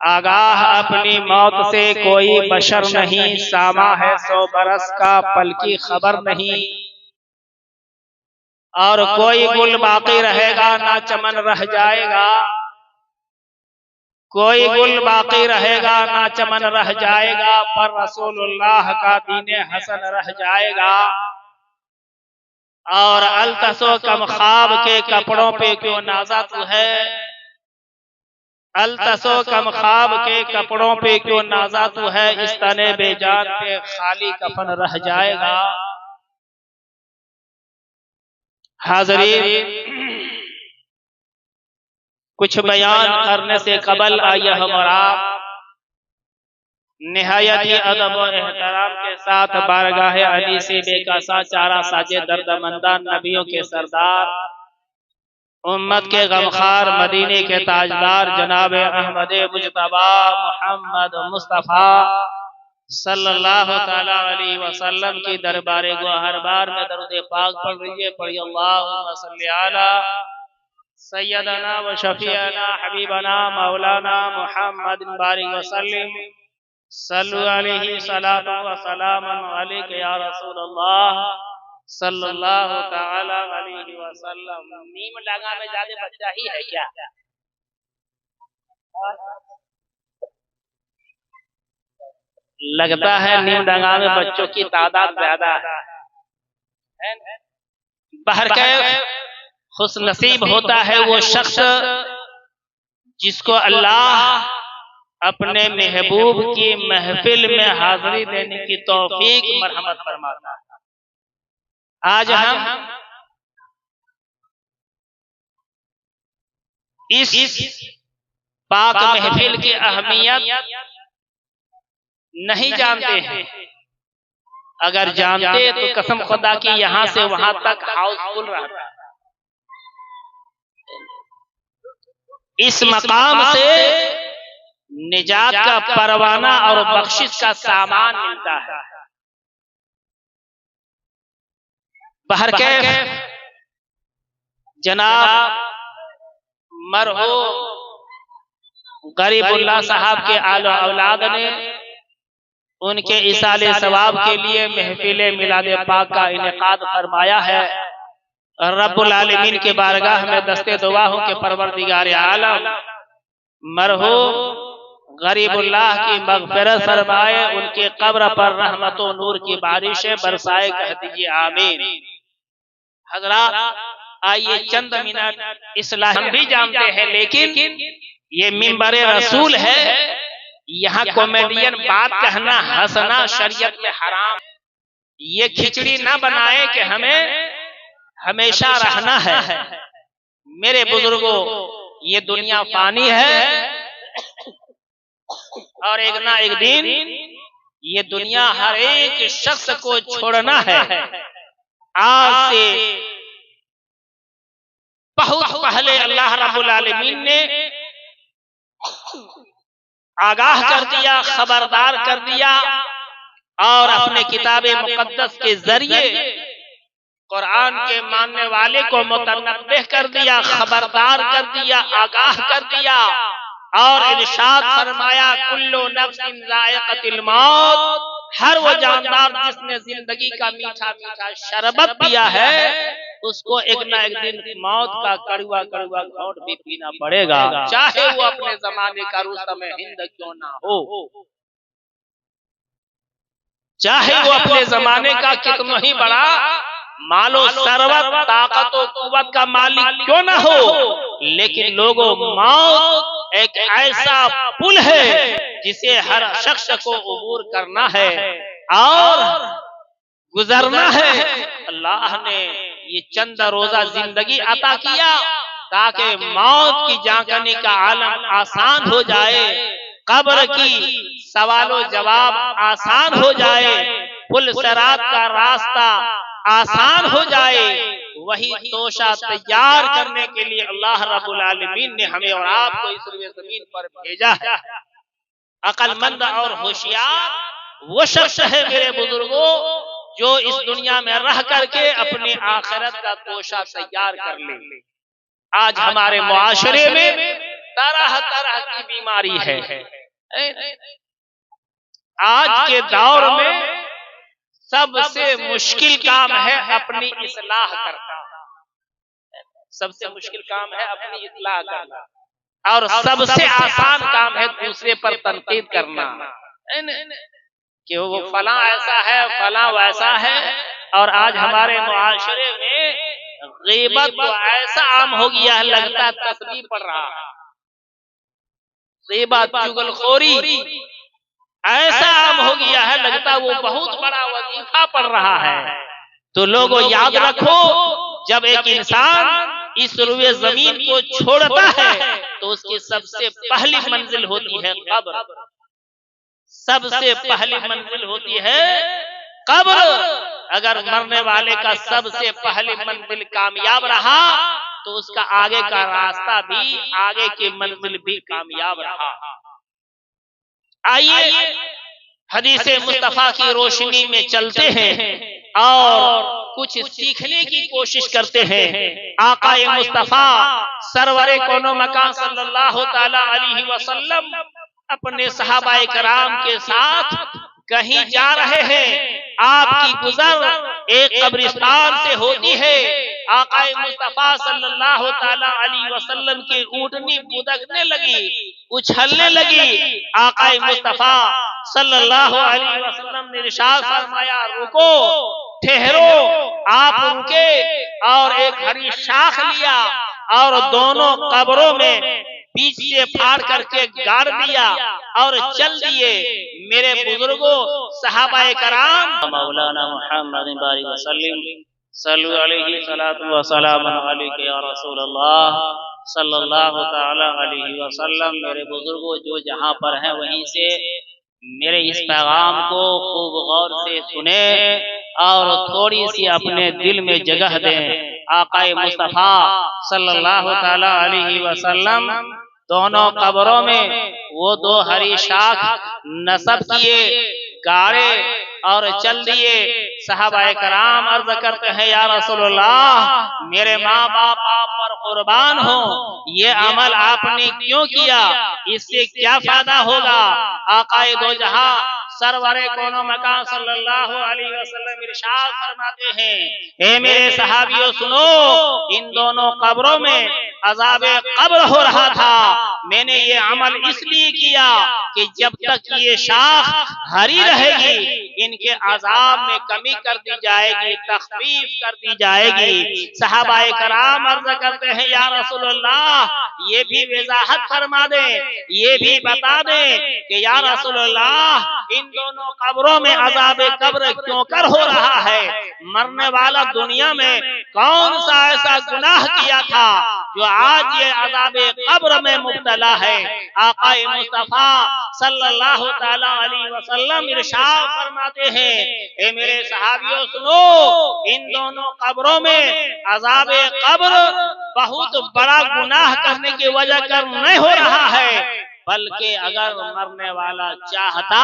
آگاہ اپنی موت سے کوئی بشر نہیں، سامع ہے 100 برس کا پل کی خبر نہیں، اور کوئی گل باقی رہے گا نہ چمن رہ جائے گا، کوئی گل باقی رہے گا نہ چمن رہ جائے گا، پر رسول اللہ کا دین حسن رہ جائے گا۔ اور التسو کم خواب کے کپڑوں پہ کیوں نازا تو ہے، التسو کم خواب کے کپڑوں پہ کیوں نازا تو ہے، اس تن بے جان پہ خالی کفن رہ جائے گا۔ حاضرین، کچھ بیان کرنے سے قبل آئیے ہم اور آپ نہایت ہی ادب و احترام کے ساتھ بارگاہ علی سے بے کسا چارہ ساجے دردمندان نبیوں کے سردار، امت کے غمخوار مدینے کے تاجدار جناب احمد مجتبی محمد مصطفیٰ صلی اللہ تعالیٰ علیہ وسلم کی دربار گوہر بار میں درود پاک پڑھ رہیے۔ پڑھی اللہم صلی علی سیدنا و شفیعنا حبیبنا مولانا محمد بارک وسلم، صلو علیہ صلاۃ و سلام علیک یا رسول اللہ صلی اللہ تعالی علیہ وسلم۔ نیم ڈانگا میں زیادہ بچہ ہی ہے کیا؟ لگتا ہے نیم ڈانگا میں بچوں کی تعداد زیادہ ہے۔ بہرکیف خوش نصیب ہوتا ہے وہ شخص جس کو اللہ اپنے محبوب کی محفل میں حاضری دینے کی توفیق مرحمت فرماتا ہے۔ آج ہم اس پاک محفل کی اہمیت نہیں جانتے ہیں، اگر جانتے تو قسم خدا کی یہاں سے وہاں تک ہاؤس فل رہتا ہے۔ اس مقام سے نجات کا پروانہ اور بخشش کا سامان ملتا ہے۔ بہرکیف جناب مرحوم غریب اللہ صاحب کے آل و اولاد نے ان کے ایصال ثواب کے لیے محفل میلاد پاک کا انعقاد فرمایا ہے۔ رب العالمین کے بارگاہ میں دستے دعا ہوں کہ پروردگار عالم مرحوم غریب اللہ کی مغفرت فرمائے، ان کے قبر پر رحمت و نور کی بارشیں برسائے، کہہ دیجیے آمین۔ حضرات آئیے چند منٹ اصلاح ہم بھی جانتے ہیں، لیکن یہ منبر رسول ہے، یہاں کومیڈین بات کہنا ہنسنا شریعت میں حرام۔ یہ کھچڑی نہ بنائے کہ ہمیں ہمیشہ رہنا ہے۔ میرے بزرگوں، یہ دنیا فانی ہے اور ایک نہ ایک دن یہ دنیا ہر ایک شخص کو چھوڑنا ہے۔ آج سے بہت پہلے اللہ رب العالمین نے آگاہ کر دیا، خبردار کر دیا، اور اپنے کتاب مقدس کے ذریعے قرآن کے ماننے والے کو متنبہ کر دیا، خبردار کر دیا، آگاہ کر دیا، اور ارشاد فرمایا کل نفس ذائقۃ الموت، ہر وہ جاندار جس نے زندگی کا میٹھا میٹھا شربت پیا ہے اس کو ایک نہ ایک دن موت کا کڑوا کڑوا گھونٹ بھی پینا پڑے گا، چاہے وہ اپنے زمانے کا رستم ہند کیوں نہ ہو، چاہے وہ اپنے زمانے کا کتنا ہی بڑا مال و ثروت طاقت و قوت کا مالک کیوں نہ ہو، لیکن لوگوں موت ایک ایسا پل ہے جسے ہر شخص کو عبور کرنا ہے اور گزرنا ہے۔ اللہ نے یہ چند روزہ زندگی عطا کیا تاکہ موت کی جانکنے کا عالم آسان ہو جائے، قبر کی سوال و جواب آسان ہو جائے، پل صراط کا راستہ آسان ہو جائے۔ وہی توشہ تیار کرنے کے لیے اللہ رب العالمین نے ہمیں اور آپ کو اس روئے زمین پر بھیجا ہے۔ عقل مند اور ہوشیار وہ شخص ہے میرے بزرگوں جو اس دنیا میں رہ کر کے اپنی آخرت کا توشہ تیار کر لے۔ آج ہمارے معاشرے میں طرح طرح کی بیماری ہے۔ آج کے دور میں سب سے مشکل کام ہے اپنی اصلاح کرنا، سب سے مشکل کام ہے اپنی اصلاح کرنا، اور سب سے آسان کام ہے دوسرے پر تنقید کرنا کہ وہ فلاں ایسا ہے فلاں ویسا ہے۔ اور آج ہمارے معاشرے میں غیبت تو ایسا عام ہو گیا ہے لگتا تسبیح پڑھ رہا ہے، غیبت چغلخوری ایسا عام ہو گیا ہے لگتا وہ بہت بڑا وظیفہ پڑھ رہا ہے۔ تو لوگوں یاد رکھو، جب ایک انسان اس روئے زمین کو چھوڑتا ہے تو اس کی سب سے پہلی منزل ہوتی ہے قبر، سب سے پہلی منزل ہوتی ہے قبر۔ اگر مرنے والے کا سب سے پہلی منزل کامیاب رہا تو اس کا آگے کا راستہ بھی، آگے کی منزل بھی کامیاب رہا۔ آئیے حدیث مصطفیٰ کی روشنی میں چلتے ہیں اور کچھ سیکھنے کی کوشش کرتے ہیں۔ آقا مصطفیٰ سرور کون و مکان صلی اللہ تعالی علیہ وسلم اپنے صحابہ کرام کے ساتھ کہیں جا رہے ہیں، آپ کی گزر ایک قبرستان سے ہوتی ہے۔ آقا مصطفیٰ صلی اللہ تعالی علیہ وسلم کی اونٹنی گودکنے لگی، اچھلنے لگی۔ آقا مصطفیٰ صلی اللہ علیہ وسلم نے ارشاد فرمایا رکو، ٹھہرو۔ آپ رکے اور ایک ہری شاخ لیا اور دونوں قبروں میں بیچ سے پھاڑ کر کے گاڑ دیا اور چل دیے۔ میرے بزرگوں، صحابہ کرام، مولانا محمد بارک وسلم صلو علیہ الصلوۃ والسلام علیک یا رسول اللہ صلی اللہ تعالی علیہ وسلم۔ میرے بزرگوں، جو جہاں پر ہیں وہیں سے میرے اس پیغام کو خوب غور سے سنیں اور تھوڑی سی اپنے دل میں جگہ دیں۔ آقا مصطفیٰ صلی اللہ تعالی علیہ وسلم دونوں قبروں میں وہ دو ہری شاخ نصب کیے، گاڑے اور چل دیے۔ صحابہ کرام عرض کرتے ہیں یا رسول اللہ، میرے ماں باپ آپ پر قربان ہوں، یہ عمل آپ نے کیوں کیا؟ اس سے کیا فائدہ ہوگا؟ آقا دو جہاں سرور کون و مکان صلی اللہ علیہ وسلم ارشاد فرماتے ہیں، اے میرے صحابیوں سنو، ان دونوں قبروں میں عذاب قبر ہو رہا تھا۔ میں نے یہ عمل اس لیے کیا کہ جب تک یہ شاخ ہری رہے گی ان کے عذاب میں کمی کر دی جائے گی، تخفیف کر دی جائے گی۔ صحابہ کرام عرض کرتے ہیں یا رسول اللہ، یہ بھی وضاحت فرما دیں، یہ بھی بتا دیں کہ یا رسول اللہ ان دونوں قبروں میں عذاب قبر کیوں کر ہو رہا ہے؟ مرنے والا دنیا میں کون سا ایسا گناہ کیا تھا جو آج یہ عذاب قبر میں مبتلا ہے؟ آقا مصطفیٰ صلی اللہ تعالی علیہ وسلم ارشاد فرماتے ہیں، اے میرے صحابیوں سنو، ان دونوں قبروں میں عذاب قبر بہت بڑا گناہ کرنے کی وجہ کر نہیں ہو رہا ہے، بلکہ اگر مرنے والا چاہتا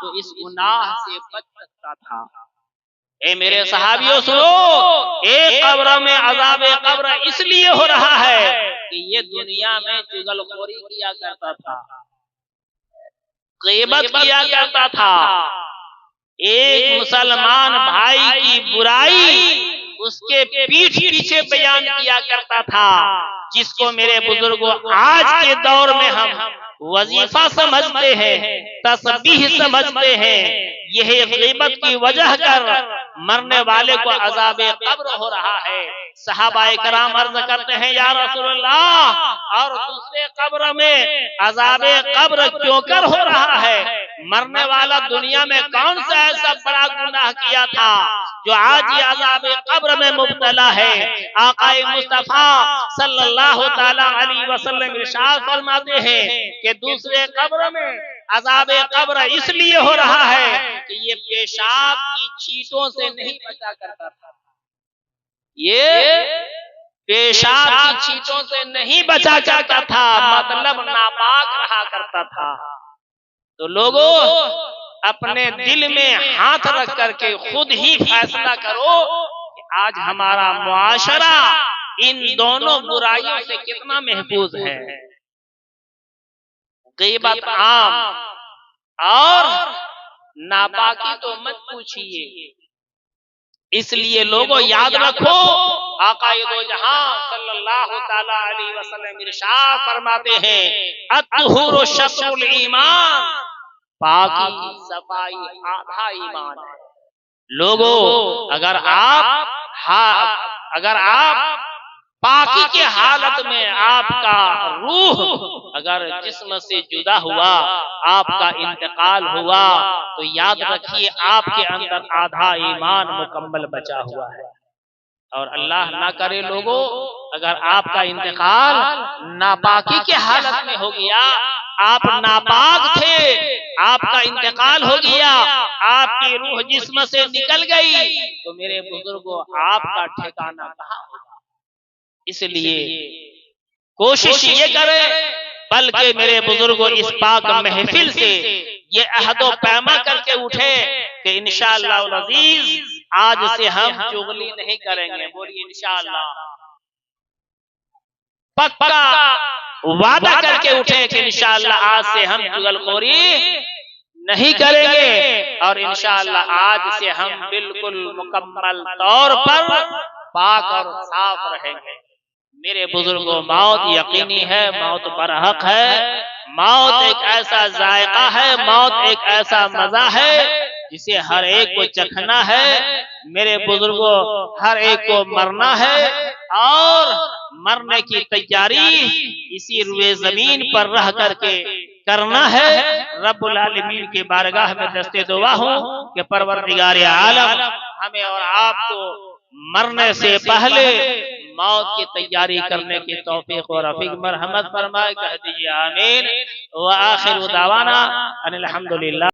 تو اس گناہ سے بچ سکتا تھا۔ اے میرے صحابیوں سنو، ایک قبر میں عذاب قبر اس لیے ہو رہا ہے کہ یہ دنیا میں چغلخوری کیا کرتا تھا، غیبت کیا کرتا تھا، ایک مسلمان بھائی کی برائی اس کے پیٹھ پیچھے بیان کیا کرتا تھا، جس کو میرے بزرگوں آج کے دور میں ہم وظیفہ سمجھتے ہیں، تسبیح سمجھتے ہیں۔ یہ غیبت کی وجہ کر مرنے والے کو عذاب قبر ہو رہا ہے۔ صحابہ کرام عرض کرتے ہیں یا رسول اللہ، اور دوسرے قبر میں عذاب قبر کیوں کر ہو رہا ہے؟ مرنے والا دنیا میں کون سا ایسا بڑا گناہ کیا تھا جو آج یہ عذاب قبر میں مبتلا ہے؟ آقا مصطفیٰ صلی اللہ تعالی علیہ وسلم ارشاد فرماتے ہیں کہ دوسرے قبر میں عذاب قبر اس لیے ہو رہا ہے کہ یہ پیشاب کی چھینٹوں سے نہیں بچا کرتا تھا، یہ پیشاب کی چھینٹوں سے نہیں بچا کرتا تھا، مطلب ناپاک رہا کرتا تھا۔ تو لوگوں، اپنے دل میں ہاتھ رکھ کر کے خود ہی فیصلہ کرو کہ آج ہمارا معاشرہ ان دونوں برائیوں سے کتنا محفوظ ہے۔ غیبت عام اور ناپاکی تو مت پوچھیے. اس لیے لوگوں یاد رکھو آقا دو جہاں صلی اللہ تعالی علیہ وسلم ارشاد فرماتے ہیں الطہور شطر الایمان، پاکی صفائی آدھا ایمان ہے. لوگوں اگر آپ پاکی کے حالت میں آپ کا روح اگر جسم سے جدا ہوا، آپ کا انتقال ہوا، تو یاد رکھیے آپ کے اندر آدھا ایمان مکمل بچا ہوا ہے. اور اللہ نہ کرے لوگوں اگر آپ کا انتقال ناپاکی کے حالت میں ہو گیا، آپ ناپاک تھے، آپ کا انتقال ہو گیا، آپ کی روح جسم سے نکل گئی، تو میرے بزرگوں آپ کا ٹھکانہ کہاں ہوگا؟ اس لیے کوشش یہ کریں، بلکہ میرے بزرگوں اس پاک محفل سے یہ عہد و پیما کر کے اٹھے کہ انشاءاللہ العزیز آج سے ہم چغلی نہیں کریں گے. بولیے انشاءاللہ. پکا وعدہ کر کے اٹھے کہ انشاءاللہ آج سے ہم چغل خوری نہیں کریں گے، اور انشاءاللہ آج سے ہم بالکل مکمل طور پر پاک اور صاف رہیں گے. میرے بزرگوں موت یقینی ہے، موت برحق ہے، موت ایک ایسا ذائقہ ہے، موت ایک ایسا مزہ ہے جسے ہر ایک کو چکھنا ہے. میرے بزرگوں ہر ایک کو مرنا ہے، اور مرنے کی تیاری اسی روئے زمین پر رہ کر کے کرنا ہے. رب العالمین کی بارگاہ میں دست دعا ہوں کہ پروردگار عالم ہمیں اور آپ کو مرنے سے پہلے موت کی تیاری کرنے کی توفیق و رفیق مرحمت فرمائے. کہہ دیجئے آمین. وآخر دعوانا ان الحمدللہ.